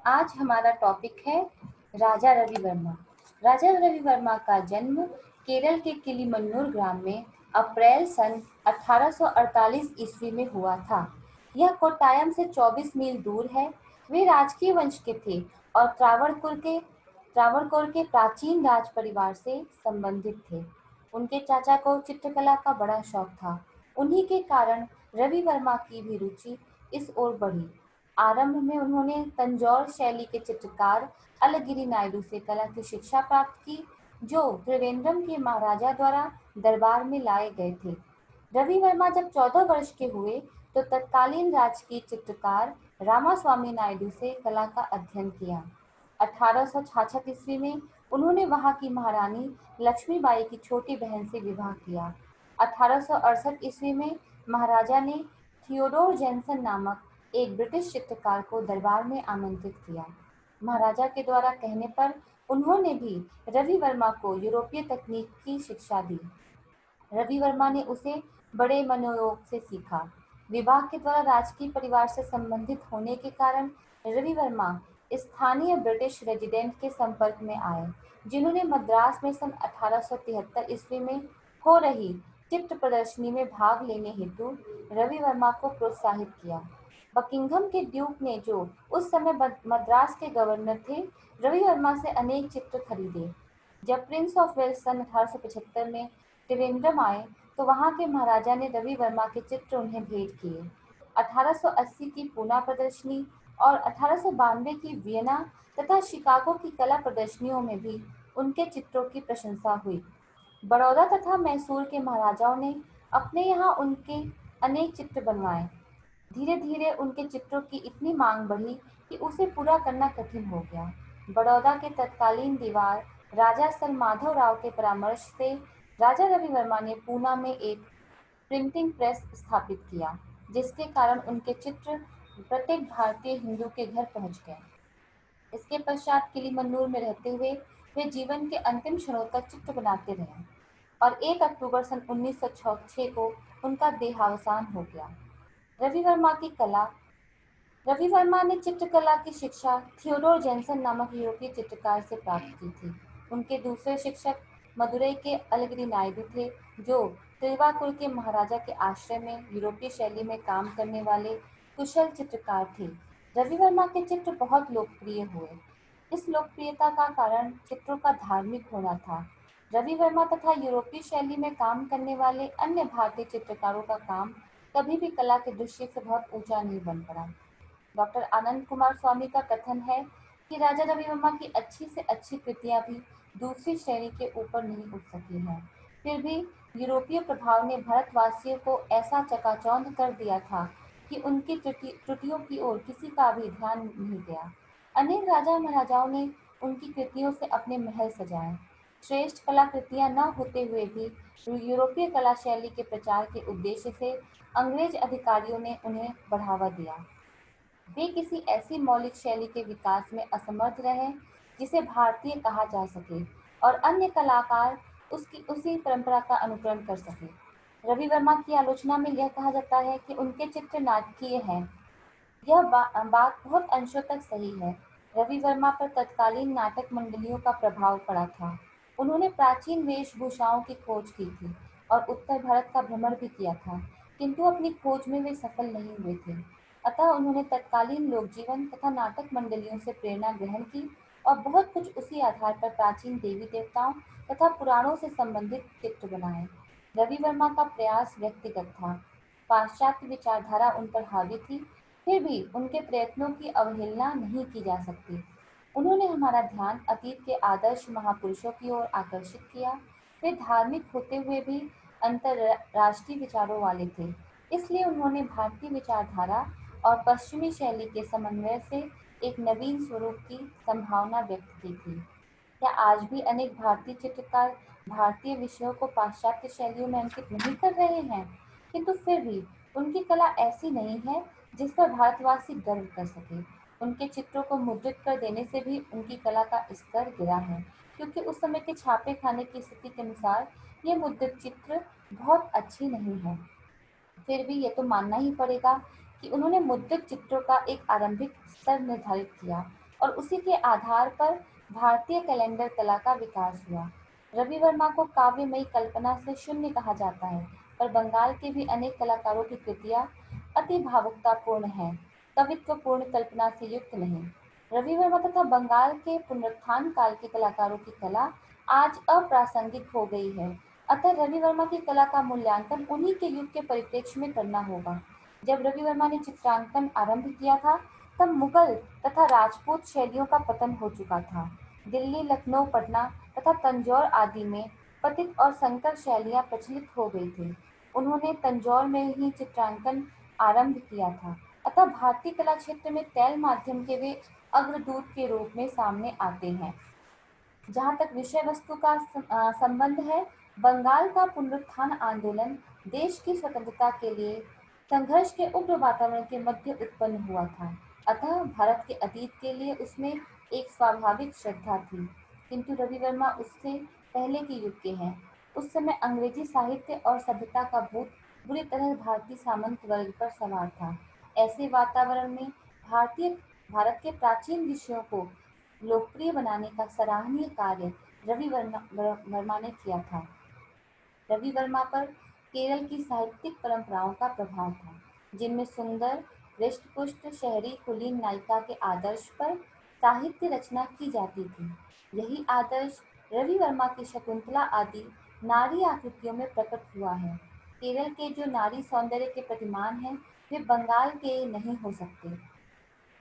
आज हमारा टॉपिक है राजा रवि वर्मा। राजा रवि वर्मा का जन्म केरल के किलीमन्नूर ग्राम में अप्रैल सन 1848 ईस्वी में हुआ था। यह कोट्टायम से 24 मील दूर है। वे राजकीय वंश के थे और त्रावणकोर के प्राचीन राज परिवार से संबंधित थे। उनके चाचा को चित्रकला का बड़ा शौक था। उन्हीं के कारण रवि वर्मा की भी रुचि इस ओर बढ़ी। आरंभ में उन्होंने तंजौर शैली के चित्रकार अलगिरी नायडू से कला की शिक्षा प्राप्त की, जो त्रिवेंद्रम के महाराजा द्वारा दरबार में लाए गए थे। रवि वर्मा जब 14 वर्ष के हुए तो तत्कालीन राजकीय चित्रकार रामास्वामी नायडू से कला का अध्ययन किया। 1866 ईस्वी में उन्होंने वहां की महारानी लक्ष्मीबाई की छोटी बहन से विवाह किया। 1868 ईस्वी में महाराजा ने थियोडोर जेनसन नामक एक ब्रिटिश चित्रकार को दरबार में आमंत्रित किया। महाराजा के द्वारा कहने पर उन्होंने भी रवि वर्मा को यूरोपीय तकनीक की शिक्षा दी। रवि वर्मा ने उसे बड़े मनोयोग से सीखा। विवाह के द्वारा राजकीय परिवार से संबंधित होने के कारण रवि वर्मा स्थानीय ब्रिटिश रेजिडेंट के संपर्क में आए, जिन्होंने मद्रास में सन 1873 ईस्वी में हो रही चित्र प्रदर्शनी में भाग लेने हेतु रवि वर्मा को प्रोत्साहित किया। बकिंघम के ड्यूक ने, जो उस समय मद्रास के गवर्नर थे, रवि वर्मा से अनेक चित्र खरीदे। जब प्रिंस ऑफ वेल्स सन 1875 में त्रिवेंद्रम आए तो वहां के महाराजा ने रवि वर्मा के चित्र उन्हें भेंट किए। 1880 की पूना प्रदर्शनी और 1892 की वियना तथा शिकागो की कला प्रदर्शनियों में भी उनके चित्रों की प्रशंसा हुई। बड़ौदा तथा मैसूर के महाराजाओं ने अपने यहाँ उनके अनेक चित्र बनवाए। धीरे धीरे उनके चित्रों की इतनी मांग बढ़ी कि उसे पूरा करना कठिन हो गया। बड़ौदा के तत्कालीन दीवार राजा सर माधव राव के परामर्श से राजा रवि वर्मा ने पूना में एक प्रिंटिंग प्रेस स्थापित किया, जिसके कारण उनके चित्र प्रत्येक भारतीय हिंदू के घर पहुंच गए। इसके पश्चात किलीमन्नूर में रहते हुए वे जीवन के अंतिम क्षणों तक चित्र बनाते रहे और 1 अक्टूबर सन 1906 को उनका देहावसान हो गया। रवि वर्मा की कला रवि वर्मा ने चित्रकला की शिक्षा थियोडोर जेनसन नामक यूरोपीय चित्रकार से प्राप्त की थी। उनके दूसरे शिक्षक मदुरई के अलगिरी नायडू थे, जो तिरुवाकुर के महाराजा के आश्रय में यूरोपीय शैली में काम करने वाले कुशल चित्रकार थे। रवि वर्मा के चित्र बहुत लोकप्रिय हुए। इस लोकप्रियता का कारण चित्रों का धार्मिक होना था। रवि वर्मा तथा यूरोपीय शैली में काम करने वाले अन्य भारतीय चित्रकारों का काम कभी भी कला के दृष्टि से बहुत ऊंचा नहीं बन पड़ा। डॉक्टर आनंद कुमार स्वामी का कथन है कि राजा रवि वर्मा की अच्छी से अच्छी कृतियां भी दूसरी श्रेणी के ऊपर नहीं उठ सकी हैं। फिर भी यूरोपीय प्रभाव ने भारतवासियों को ऐसा चकाचौंध कर दिया था कि उनकी त्रुटियों की ओर किसी का भी ध्यान नहीं गया। अनेक राजा महाराजाओं ने उनकी कृतियों से अपने महल सजाए। श्रेष्ठ कलाकृतियां न होते हुए भी यूरोपीय कला शैली के प्रचार के उद्देश्य से अंग्रेज अधिकारियों ने उन्हें बढ़ावा दिया। वे किसी ऐसी मौलिक शैली के विकास में असमर्थ रहे जिसे भारतीय कहा जा सके और अन्य कलाकार उसकी उसी परंपरा का अनुकरण कर सके। रवि वर्मा की आलोचना में यह कहा जाता है कि उनके चित्र नाटकीय हैं। यह बात बहुत अंशों तक सही है। रवि वर्मा पर तत्कालीन नाटक मंडलियों का प्रभाव पड़ा था। उन्होंने प्राचीन वेशभूषाओं की खोज की थी और उत्तर भारत का भ्रमण भी किया था, किंतु अपनी खोज में वे सफल नहीं हुए थे। अतः उन्होंने तत्कालीन लोक जीवन तथा नाटक मंडलियों से प्रेरणा ग्रहण की और बहुत कुछ उसी आधार पर प्राचीन देवी देवताओं तथा पुराणों से संबंधित चित्र बनाए। रवि वर्मा का प्रयास व्यक्तिगत था। पाश्चात्य विचारधारा उन पर हावी थी, फिर भी उनके प्रयत्नों की अवहेलना नहीं की जा सकती। उन्होंने हमारा ध्यान अतीत के आदर्श महापुरुषों की ओर आकर्षित किया। वे धार्मिक होते हुए भी अंतर्राष्ट्रीय विचारों वाले थे, इसलिए उन्होंने भारतीय विचारधारा और पश्चिमी शैली के समन्वय से एक नवीन स्वरूप की संभावना व्यक्त की थी। क्या आज भी अनेक भारतीय चित्रकार भारतीय विषयों को पाश्चात्य शैलियों में अंकित नहीं कर रहे हैं, किंतु फिर भी उनकी कला ऐसी नहीं है जिस पर भारतवासी गर्व कर सके। उनके चित्रों को मुद्रित कर देने से भी उनकी कला का स्तर गिरा है, क्योंकि उस समय के छापे खाने की स्थिति के अनुसार ये मुद्रित चित्र बहुत अच्छी नहीं है। फिर भी ये तो मानना ही पड़ेगा कि उन्होंने मुद्रित चित्रों का एक आरंभिक स्तर निर्धारित किया। और उसी के आधार पर भारतीय कैलेंडर कला का विकास हुआ। रवि वर्मा को काव्यमयी कल्पना से शून्य कहा जाता है, पर बंगाल के भी अनेक कलाकारों की कृतियां अति भावुकतापूर्ण हैं, कवित्वपूर्ण कल्पना से युक्त नहीं। रवि वर्मा तथा बंगाल के पुनरुत्थान काल के कलाकारों की कला आज अप्रासंगिक हो गई है। अतः रवि वर्मा की कला का मूल्यांकन उन्हीं के युग के परिप्रेक्ष्य में करना होगा। जब रवि वर्मा ने चित्रांकन आरंभ किया था, तब मुगल तथा राजपूत शैलियों का पतन हो चुका था। दिल्ली, लखनऊ, पटना तथा तंजौर आदि में पतित और संकर शैलियां प्रचलित हो गई थी। उन्होंने तंजौर में ही चित्रांकन आरंभ किया था। अतः भारतीय कला क्षेत्र में तैल माध्यम के वे अग्रदूत के रूप में सामने आते हैं। जहाँ तक विषय वस्तु का संबंध है, बंगाल का पुनरुत्थान आंदोलन देश की स्वतंत्रता के लिए संघर्ष के उग्र वातावरण के मध्य उत्पन्न हुआ था। अतः भारत के अतीत के लिए उसमें एक स्वाभाविक श्रद्धा थी। किंतु रवि वर्मा उससे पहले के युग के हैं। उस समय अंग्रेजी साहित्य और सभ्यता का भूत बुरी तरह भारतीय सामंत वर्ग पर सवार था। ऐसे वातावरण में भारतीय भारत के प्राचीन विषयों को लोकप्रिय बनाने का सराहनीय कार्य वर्मा ने किया था। रवि वर्मा पर केरल की साहित्यिक परंपराओं का प्रभाव था, जिनमें सुंदर, हृष्टपुष्ट शहरी कुलीन नायिका के आदर्श पर साहित्य रचना की जाती थी। यही आदर्श रवि वर्मा की शकुंतला आदि नारी आकृतियों में प्रकट हुआ है। केरल के जो नारी सौंदर्य के प्रतिमान हैं, वे बंगाल के नहीं हो सकते।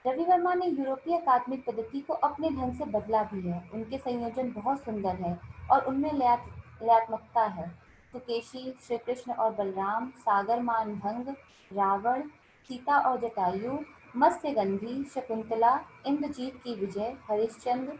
रवि वर्मा ने यूरोपीय अकादमिक पद्धति को अपने ढंग से बदला भी है। उनके संयोजन बहुत सुंदर है और उनमें लयात्मकता है। सुकेशी, श्री कृष्ण और बलराम, सागर मान भंग, रावण, सीता और जटायु, मत्स्यगंधी, शकुंतला, इंद्रजीत की विजय, हरिश्चंद्र,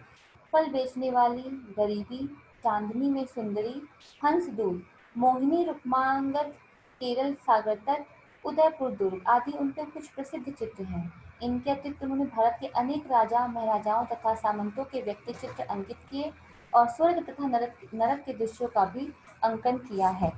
फल बेचने वाली, गरीबी, चांदनी में सुंदरी, हंसदूत, मोहिनी रुक्मांगद, केरल सागर तट, उदयपुर दुर्ग आदि उनके कुछ प्रसिद्ध चित्र हैं। इनके अतिरिक्त उन्होंने भारत के अनेक राजा महाराजाओं तथा सामंतों के व्यक्ति चित्र अंकित किए और स्वर्ग तथा नरक के दृश्यों का भी अंकन किया है।